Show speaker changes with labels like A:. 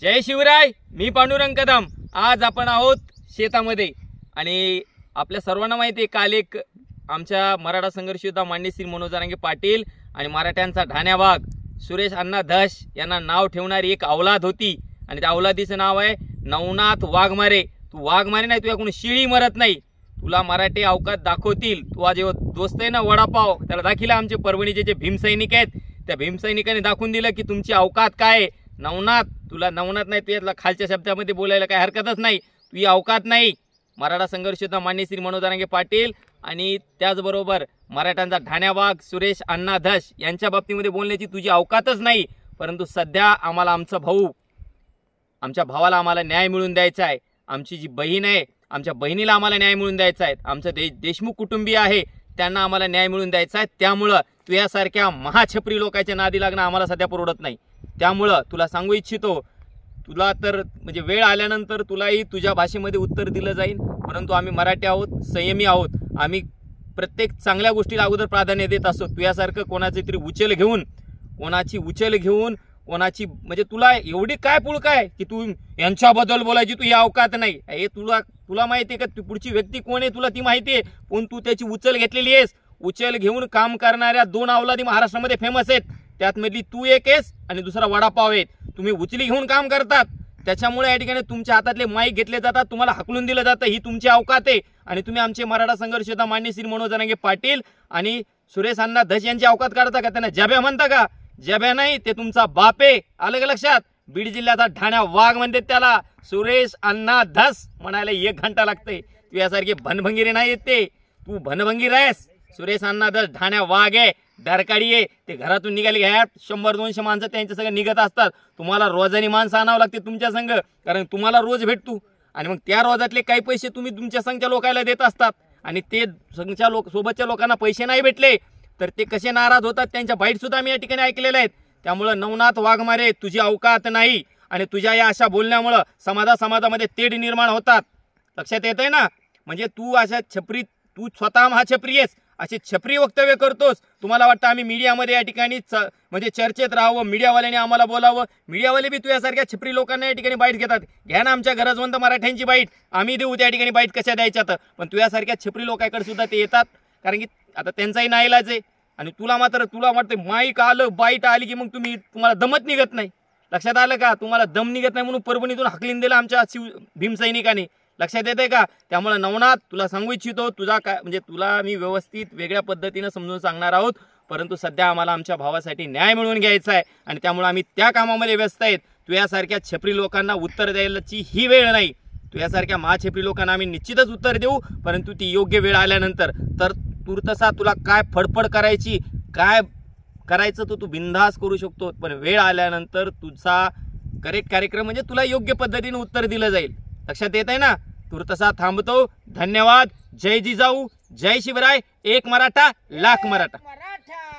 A: जय शिवराय. मी पांडुरंग कदम. आज आपण आहोत शेतामध्ये आणि आपल्या सर्वांना माहिती आहे काल एक आमच्या मराठा संघर्ष योद्धा माननीय श्री मनोज जरांगे पाटील आणि मराठ्यांचा ढाण्या वाघ सुरेश अण्णा धस यांना नाव ठेवणारी एक औलाद होती आणि त्या औलादीचं नाव आहे नवनाथ वाघमारे. तू वाघमारे नाही, तुझ्या कोणी शिळी मरत नाही. तुला मराठी अवकात दाखवतील. तू आज दोस्त आहे ना वडापाव, त्याला दाखिला आमचे परभणीचे जे भीमसैनिक आहेत त्या भीमसैनिकांनी दाखवून दिलं की तुमची अवकात काय आहे. नवनाथ, तुला नवनाथ नाही, तुझ्या खालच्या शब्दामध्ये बोलायला काही हरकतच नाही. तुझी अवकात नाही. मराठा संघर्ष योद्धा माननीय श्री मनोज जरांगे पाटील आणि त्याचबरोबर मराठ्यांचा ढाण्या वाघ सुरेश अण्णा धस यांच्या बाबतीमध्ये बोलण्याची तुझी अवकातच नाही. परंतु सध्या आम्हाला आमचा भाऊ, आमच्या भावाला आम्हाला न्याय मिळवून द्यायचा आहे. आमची जी बहीण आहे, आमच्या बहिणीला आम्हाला न्याय मिळवून द्यायचा आहे. आमचं देशमुख कुटुंबीय आहे, त्यांना आम्हाला न्याय मिळवून द्यायचा आहे. त्यामुळं तू यासारख्या महाछपरी लोकांच्या नादी लागणं आम्हाला सध्या परवडत नाही. त्यामुळं तुला सांगू इच्छितो, तुला तर म्हणजे वेळ आल्यानंतर तुलाही तुझ्या भाषेमध्ये उत्तर दिलं जाईल. परंतु आम्ही मराठी आहोत, संयमी आहोत. आम्ही प्रत्येक चांगल्या गोष्टीला अगोदर प्राधान्य देत असतो. तुझ्यासारखं कोणाची तरी कोणाची उचल घेऊन कोणाची म्हणजे तुला एवढी काय पुळ काय की तू यांच्याबद्दल बोलायची तू या अवकात नाही. हे तुला माहिती आहे का ती पुढची व्यक्ती कोण आहे, तुला ती माहिती आहे. पण तू त्याची उचल घेतलेली आहेस. उचल घेऊन काम करणाऱ्या दोन अवलादी महाराष्ट्रामध्ये फेमस आहेत. त्यातमधली तू एक आहेस आणि दुसरा वडापाव आहे. तुम्ही उचली घेऊन काम करतात, त्याच्यामुळे या ठिकाणी तुमच्या हातातले माईक घेतले जातात, तुम्हाला हाकलून दिलं जातं. ही तुमची अवकात आहे. आणि तुम्ही आमचे मराठा संघर्ष योद्धा माननीय श्री मनोज जरांगे पाटील आणि सुरेश अण्णा धस यांची अवकात काढता का? त्यांना जब्या म्हणता का? जब्या नाही, ते तुमचा बाप आहे. आलं का लक्षात? बीड जिल्ह्याचा ढाण्या वाघ म्हणते त्याला. सुरेश अण्णा धस म्हणायला 1 घंटा लागते. तू यासारखे भनभंगिरे नाही येत ते. तू भनभंगीर आहेस. सुरेश अण्णा धस ढाण्या वाघ आहे, डरकाडी आहे. ते घरातून निघाले घ्या 100-200 माणसं त्यांच्या सगळं निघत असतात. तुम्हाला रोजानी माणसं आणावं लागते तुमच्या संघ, कारण तुम्हाला रोज भेटतो. आणि मग त्या रोजातले काही पैसे तुम्ही तुमच्या संघच्या लोकांना देत असतात. आणि ते संघच्या सोबतच्या लोकांना पैसे नाही भेटले तर ते कसे नाराज होतात, त्यांच्या बाईट सुद्धा मी या ठिकाणी ऐकलेल्या आहेत. त्यामुळं नवनाथ वाघमारे, तुझी अवकात नाही. आणि तुझ्या या अशा बोलण्यामुळं समाजामध्ये तेढ निर्माण होतात. लक्षात येत आहे ना? म्हणजे तू अशा छपरी, तू स्वतः महाछपरी आहेस, असे छपरी वक्तव्य करतोस. तुम्हाला वाटतं आम्ही मीडियामध्ये या ठिकाणी म्हणजे चर्चेत राहावं, मीडियावाल्यांनी आम्हाला बोलावं. मीडियावाले बी तुझ्यासारख्या छपरी लोकांना या ठिकाणी बाईट घेतात. घ्या ना आमच्या गरजवंत मराठ्यांची बाईट, आम्ही देऊ त्या ठिकाणी बाईट कशा द्यायच्यात. पण तुझ्यासारख्या छपरी लोकांकडे सुद्धा ते येतात, कारण की आता त्यांचाही नाईलाज आहे. आणि तुला वाटतं माईक आलं, बाईट आली की मग तुम्हाला दमत निघत नाही. लक्षात आलं का? तुम्हाला दम निघत नाही म्हणून परभणीतून हाकलीन दिलं आमच्या भीमसैनिकांनी. लक्षात येते का? त्यामुळे नवनाथ, तुला सांगू इच्छितो, तुझा काय म्हणजे तुला मी व्यवस्थित वेगळ्या पद्धतीनं समजून सांगणार आहोत. परंतु सध्या आम्हाला आमच्या भावासाठी न्याय मिळवून घ्यायचा आहे आणि त्यामुळे आम्ही त्या कामामध्ये व्यस्त आहेत. तू यासारख्या छपरी लोकांना उत्तर द्यायची ही वेळ नाही. तू यासारख्या महाछपरी लोकांना आम्ही निश्चितच उत्तर देऊ, परंतु ती योग्य वेळ आल्यानंतर. तर तूर्तसा तुला काय फडफड करायची, काय करायचं तू बिनधास करू शकतो. पण वेळ आल्यानंतर तुझा करेक्ट कार्यक्रम म्हणजे तुला योग्य पद्धतीने उत्तर दिलं जाईल. लक्षात येत आहे ना? तूर्तसा थांबतो. धन्यवाद. जय जिजाऊ, जय शिवराय. एक मराठा लाख मराठा.